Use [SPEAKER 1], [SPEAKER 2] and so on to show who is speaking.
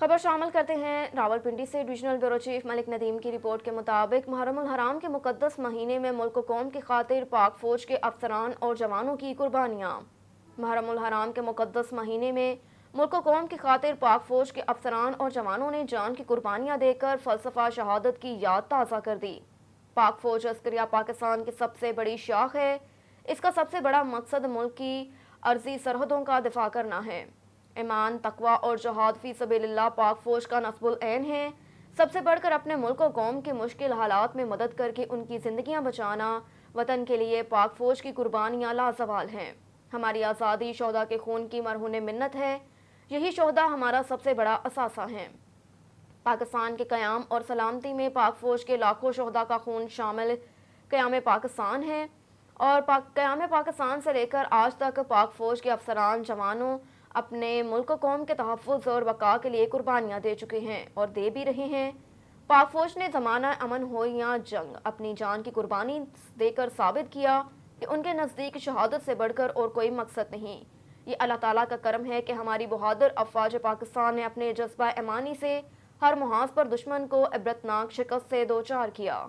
[SPEAKER 1] خبر شامل کرتے ہیں راولپنڈی سے۔ ڈویژنل بیورو چیف ملک ندیم کی رپورٹ کے مطابق محرم الحرام کے مقدس مہینے میں ملک و قوم کی خاطر پاک فوج کے افسران اور جوانوں کی قربانیاں۔ محرم الحرام کے مقدس مہینے میں ملک و قوم کی خاطر پاک فوج کے افسران اور جوانوں نے جان کی قربانیاں دے کر فلسفہ شہادت کی یاد تازہ کر دی۔ پاک فوج عسکریہ پاکستان کی سب سے بڑی شاخ ہے۔ اس کا سب سے بڑا مقصد ملک کی ارضی سرحدوں کا دفاع کرنا ہے۔ ایمان، تقوی اور جہاد فی سبیل اللہ پاک فوج کا نصب العین ہے۔ سب سے بڑھ کر اپنے ملک و قوم کے مشکل حالات میں مدد کر کے ان کی زندگیاں بچانا، وطن کے لیے پاک فوج کی قربانیاں لازوال ہیں۔ ہماری آزادی شہداء کے خون کی مرہون منت ہے۔ یہی شہداء ہمارا سب سے بڑا اثاثہ ہیں۔ پاکستان کے قیام اور سلامتی میں پاک فوج کے لاکھوں شہداء کا خون شامل قیام پاکستان ہے، اور قیام پاکستان سے لے کر آج تک پاک فوج کے افسران جوانوں اپنے ملک و قوم کے تحفظ اور بقا کے لیے قربانیاں دے چکے ہیں اور دے بھی رہے ہیں۔ پاک فوج نے زمانہ امن ہو یا جنگ اپنی جان کی قربانی دے کر ثابت کیا کہ ان کے نزدیک شہادت سے بڑھ کر اور کوئی مقصد نہیں۔ یہ اللہ تعالیٰ کا کرم ہے کہ ہماری بہادر افواج پاکستان نے اپنے جذبہ ایمانی سے ہر محاذ پر دشمن کو عبرتناک شکست سے دوچار کیا۔